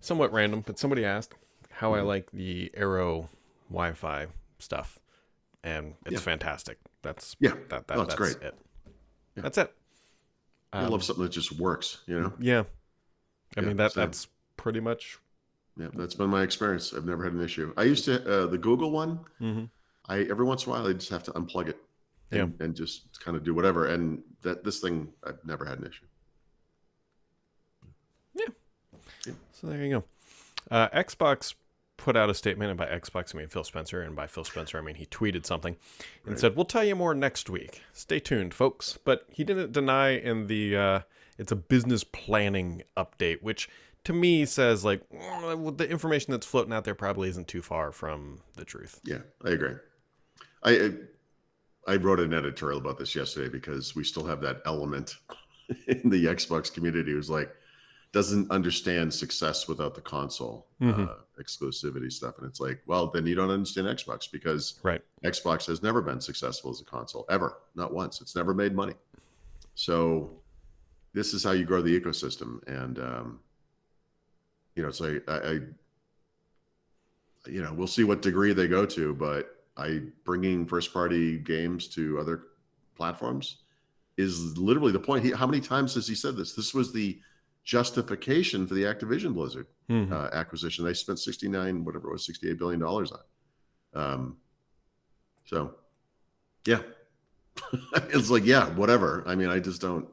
somewhat random, but somebody asked how I like the Eero Wi-Fi stuff, and it's Yeah. fantastic. That's Yeah. that Oh, that it's that's great. it. Yeah. That's it. I love Um, something that just works, you know? yeah, I Yeah. mean Same. that's pretty much. Yeah. That's been my experience. I've never had an issue. I used to, the Google one, Hmm. every once in a while, I just have to unplug it Yeah, and just kind of do whatever. And this thing, I've never had an issue. yeah. Yeah. So there you go. Xbox put out a statement, and by Xbox I mean Phil Spencer, and by Phil Spencer I mean he tweeted something and Right. said, "We'll tell you more next week. Stay tuned, folks." But he didn't deny in the it's a business planning update, which to me says like the information that's floating out there probably isn't too far from the truth. Yeah. I agree. I, I wrote an editorial about this yesterday because we still have that element in the Xbox community who's like, doesn't understand success without the console Hmm. exclusivity stuff. And it's like, well, then you don't understand Xbox because Right. Xbox has never been successful as a console ever, not once. It's never made money. So this is how you grow the ecosystem. And, it's like, we'll see what degree they go to, but bringing first party games to other platforms is literally the point. How many times has he said this? This was the justification for the Activision Blizzard Hmm. acquisition. They spent $68 billion on. So yeah, it's like, yeah, whatever. I mean, I just don't,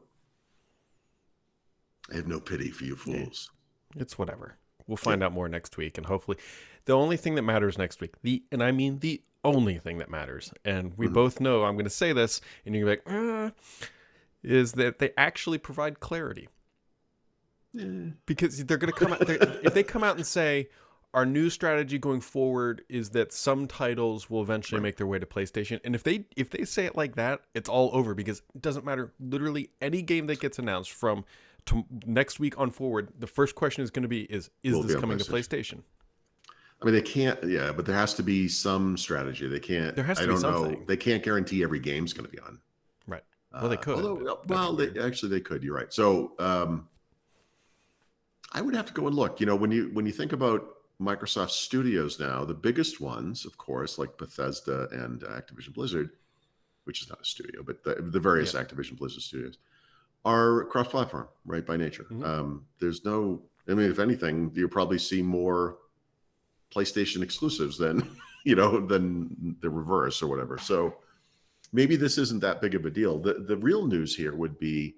I have no pity for you fools. It's whatever. We'll Yeah. find out more next week, and hopefully, the only thing that matters next week, and I mean the only thing that matters, and we both know I'm going to say this, and you're like, is that they actually provide clarity, because they're going to come out. If they come out and say our new strategy going forward is that some titles will eventually Right. make their way to PlayStation, and if they say it like that, it's all over, because it doesn't matter. Literally any game that gets announced from next week on forward, the first question is going to be is Will this be on coming to PlayStation. PlayStation? I mean, they can't, yeah, but there has to be some strategy. They can't, There has I to be don't know. something. They can't guarantee every game's going to be on. Right. Well, they could, but Although, that'd be well, weird. they could. You're right. So I would have to go and look. When you think about Microsoft Studios now, the biggest ones, of course, like Bethesda and Activision Blizzard, which is not a studio, but the various Yeah. Activision Blizzard studios are cross-platform, right, by nature. Mm-hmm. There's no, I mean, if anything, you'll probably see more PlayStation exclusives than than the reverse or whatever. So maybe this isn't that big of a deal. The real news here would be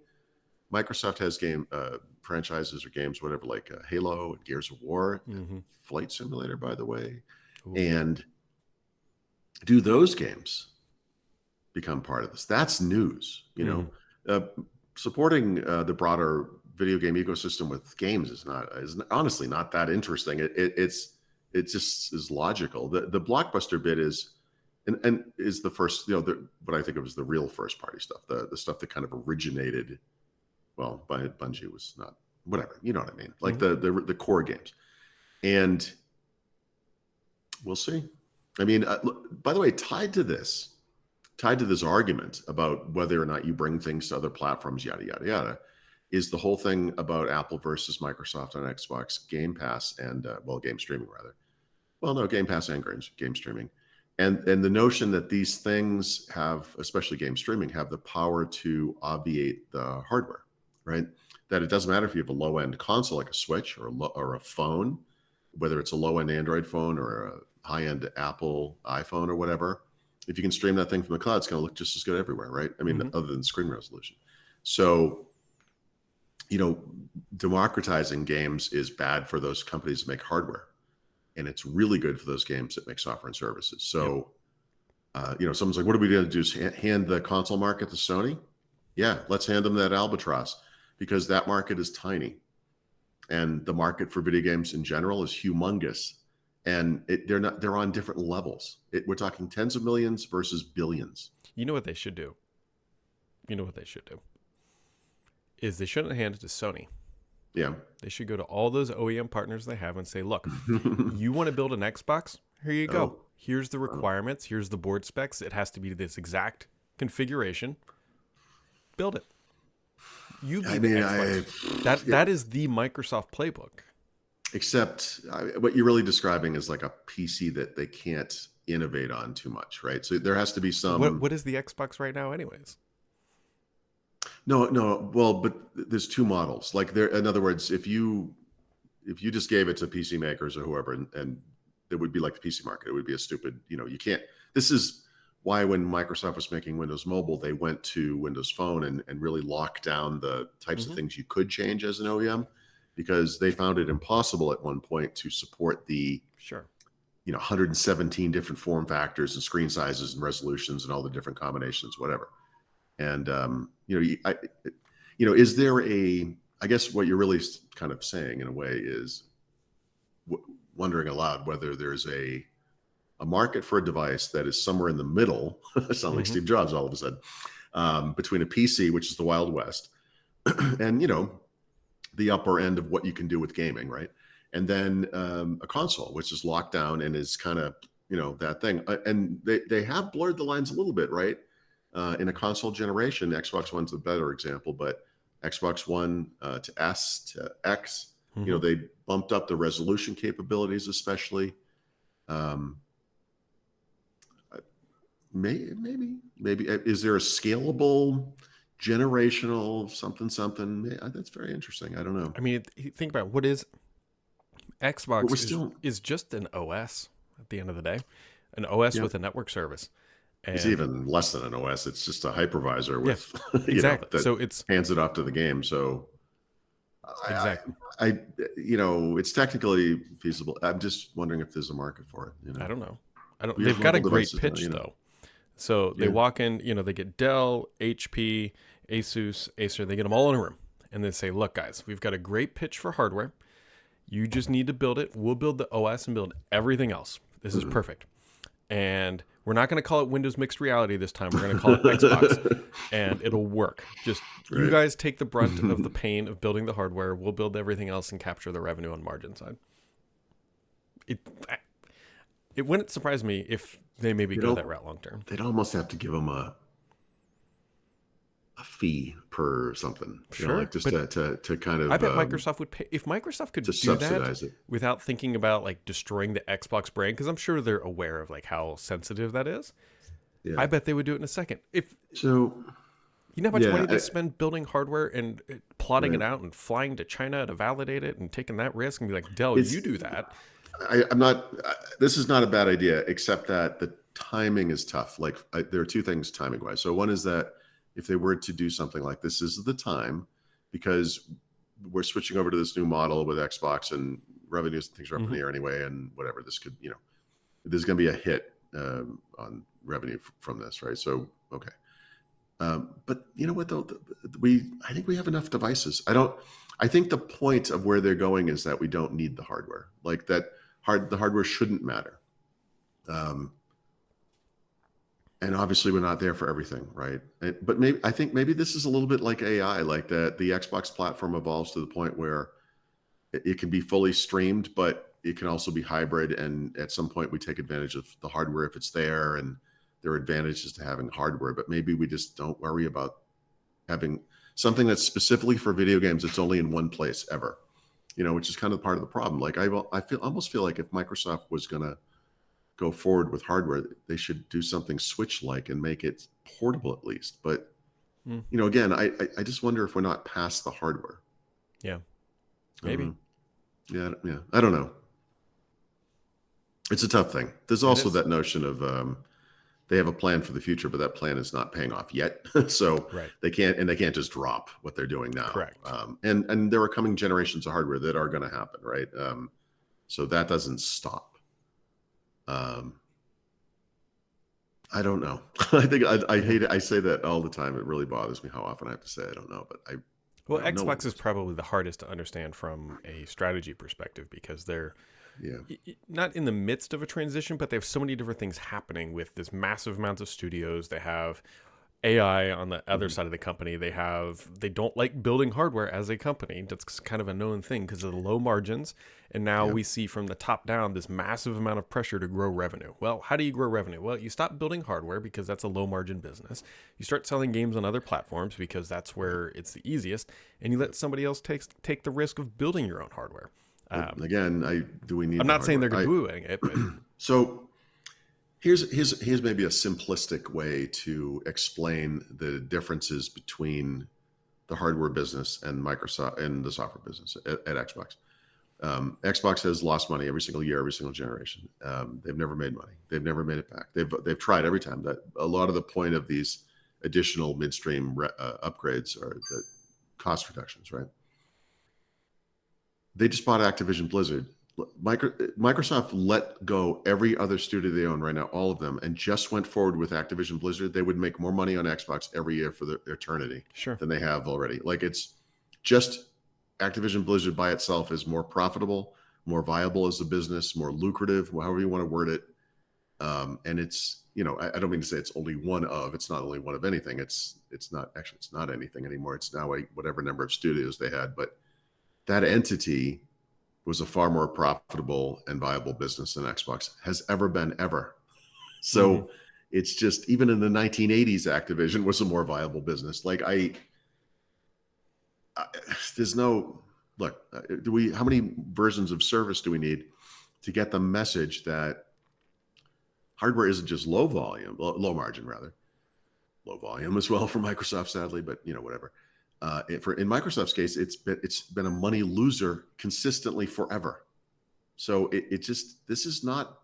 Microsoft has game franchises or games, whatever, like Halo and Gears of War, Mm-hmm. Flight Simulator, by the way. Ooh. And do those games become part of this? That's news. Supporting the broader video game ecosystem with games is honestly not that interesting. It just is logical. The blockbuster bit is and is the first, what I think of as the real first party stuff, the stuff that kind of originated. Well, Bungie was not, whatever, you know what I mean? Like Mm-hmm. the core games. And we'll see. I mean, by the way, tied to this argument about whether or not you bring things to other platforms, yada, yada, yada, is the whole thing about Apple versus Microsoft on Xbox Game Pass and, game streaming, rather. Well, no, Game Pass and game streaming. And the notion that these things have, especially game streaming, have the power to obviate the hardware, right? That it doesn't matter if you have a low-end console like a Switch or a phone, whether it's a low-end Android phone or a high-end Apple iPhone or whatever. If you can stream that thing from the cloud, it's going to look just as good everywhere, right? I mean, Mm-hmm. other than screen resolution. So, democratizing games is bad for those companies that make hardware, and it's really good for those games that make software and services. So, someone's like, what are we going to do? Is hand the console market to Sony? Yeah, let's hand them that albatross, because that market is tiny. And the market for video games in general is humongous. And they're on different levels. We're talking tens of millions versus billions. You know what they should do? You know what they should do? Is they shouldn't hand it to Sony. Yeah. They should go to all those OEM partners they have and say, look, you want to build an Xbox? Here you go. Oh. Here's the requirements. Here's the board specs. It has to be this exact configuration. Build it. You be the Xbox. That is the Microsoft playbook. Except what you're really describing is like a PC that they can't innovate on too much, right? So there has to be some. What is the Xbox right now, anyways? No, no. Well, but there's two models. Like there, in other words, if you just gave it to PC makers or whoever, and it would be like the PC market, it would be a stupid. You can't. This is why when Microsoft was making Windows Mobile, they went to Windows Phone and really locked down the types of Hmm. things you could change as an OEM, because they found it impossible at one point to support the Sure. 117 different form factors and screen sizes and resolutions and all the different combinations, whatever. And is there a? I guess what you're really kind of saying in a way is wondering aloud whether there's a market for a device that is somewhere in the middle. Sound like Hmm. Steve Jobs all of a sudden, between a PC, which is the Wild West, and the upper end of what you can do with gaming, right? And then a console, which is locked down and is kind of that thing. And they have blurred the lines a little bit, right? In a console generation, Xbox One's the better example, but Xbox One to S to X, Hmm. they bumped up the resolution capabilities, especially. Um, maybe is there a scalable generational something? That's very interesting. I don't know, I mean, think about what is but we're Xbox still. is just an OS at the end of the day, an OS Yeah, with a network service, it's and even less than an OS. It's just a hypervisor yeah, with exactly. that So it's hands it off to the game. So I, exactly. I it's technically feasible. I'm just wondering if there's a market for it. I don't know. I don't. We have They've got a mobile great devices now. pitch though. So they Yeah. walk in. They get Dell, HP, Asus, Acer. They get them all in a room, and they say, "Look, guys, we've got a great pitch for hardware. You just need to build it. We'll build the OS and build everything else. This is Mhm. perfect. And we're not going to call it Windows Mixed Reality this time. We're going to call it Xbox, and it'll work. Just you Right. guys take the brunt of the pain of building the hardware. We'll build everything else and capture the revenue on margin side." It it wouldn't surprise me if they maybe you go know, that route long term. they'd almost have to give them a fee per something, Sure, like just but to kind I of bet Microsoft would pay if Microsoft to could do that subsidize it. without thinking about like destroying the Xbox brand, because I'm sure they're aware of like how sensitive that is. Yeah. I bet they would do it in a second. If So you know how much yeah, money they spend building hardware and plotting right. it out and flying to China to validate it and taking that risk and be like, Dell, It's you do that. I'm not. This is not a bad idea, except that the timing is tough. Like there are two things timing wise. So one is that if they were to do something like this is the time, because we're switching over to this new model with Xbox and revenues and things are up in Hmm. the air anyway, and whatever this could, there's going to be a hit on revenue from this, right? So okay, but you know what though, I think we have enough devices. I don't. I think the point of where they're going is that we don't need the hardware. Like that the hardware shouldn't matter. Um, and obviously we're not there for everything, right? But maybe I think maybe this is a little bit like AI, like that the Xbox platform evolves to the point where it can be fully streamed, but it can also be hybrid. And at some point, we take advantage of the hardware if it's there, and there are advantages to having hardware. But maybe we just don't worry about having something that's specifically for video games that's only in one place ever. Which is kind of part of the problem. Like almost feel like if Microsoft was going to go forward with hardware, they should do something Switch like and make it portable at least. But Mm, again, I just wonder if we're not past the hardware. yeah, maybe Um, yeah. I don't know. It's a tough thing. There's it also is. that notion of they have a plan for the future, but that plan is not paying off yet. So Right. they can't just drop what they're doing now. Correct. And there are coming generations of hardware that are going to happen, right? So that doesn't stop. Um, I don't know. I think I Yeah. hate it. I say that all the time. It really bothers me how often I have to say I don't know, but Well, no one Xbox is knows. probably the hardest to understand from a strategy perspective because they're Yeah. not in the midst of a transition, but they have so many different things happening with this massive amounts of studios. They have AI on the other Mhm. side of the company. They don't like building hardware as a company. That's kind of a known thing because of the low margins. And now Yeah. we see from the top down this massive amount of pressure to grow revenue. Well, how do you grow revenue? Well, you stop building hardware because that's a low margin business. You start selling games on other platforms because that's Right. where it's the easiest, and you let somebody else take the risk of building your own hardware. Again, do we need I'm the not saying they're hardware? doing it, but So here's maybe a simplistic way to explain the differences between the hardware business and Microsoft and the software business at Xbox. Xbox has lost money every single year, every single generation. They've never made money. They've never made it back. They've tried every time. That a lot of the point of these additional midstream upgrades are the cost reductions, right? They just bought Activision Blizzard. Microsoft let go every other studio they own right now, all of them, and just went forward with Activision Blizzard. They would make more money on Xbox every year for the eternity sure. than they have already. Like, it's just Activision Blizzard by itself is more profitable, more viable as a business, more lucrative, however you want to word it. And it's, I don't mean to say it's only one of. It's not only one of anything. It's not anything anymore. It's now whatever number of studios they had, but that entity was a far more profitable and viable business than Xbox has ever been, ever. So it's just, even in the 1980s, Activision was a more viable business. Like, there's no, look, how many versions of service do we need to get the message that hardware isn't just low margin, low volume as well for Microsoft, sadly, but whatever. In Microsoft's case, it's been a money loser consistently forever. So this is not,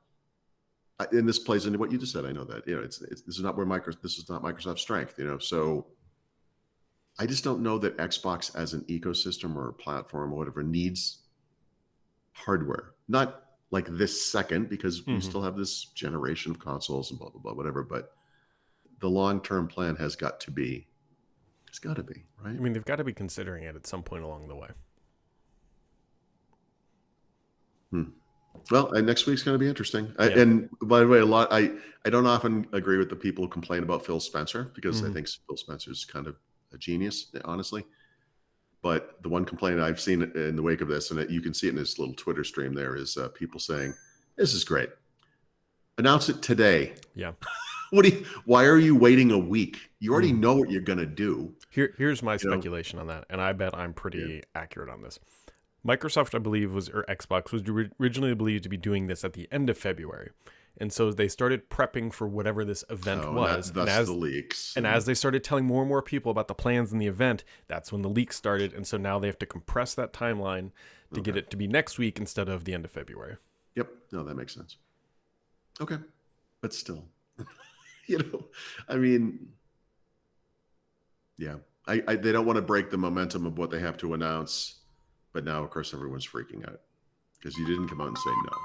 and this plays into what you just said. I know that this is not Microsoft's strength. So I just don't know that Xbox as an ecosystem or a platform or whatever needs hardware. Not like this second, because we still have this generation of consoles and blah blah blah, whatever. But the long-term plan has got to be. It's got to be, right? I mean, they've got to be considering it at some point along the way. Well, next week's going to be interesting. And by the way, I don't often agree with the people who complain about Phil Spencer, because I think Phil Spencer's kind of a genius, honestly. But the one complaint I've seen in the wake of this, and you can see it in his little Twitter stream there, is people saying, "This is great. Announce it today." Yeah. Why are you waiting a week? You already know what you're going to do. Here's my speculation on that, and I bet I'm pretty accurate on this. Microsoft, I believe, or Xbox was originally believed to be doing this at the end of February. And so they started prepping for whatever this event was. That's the leaks. And as they started telling more and more people about the plans in the event, that's when the leaks started. And so now they have to compress that timeline to get it to be next week instead of the end of February. Yep. No, that makes sense. Okay. But still, I mean, yeah, they don't want to break the momentum of what they have to announce. But now, of course, everyone's freaking out because you didn't come out and say no.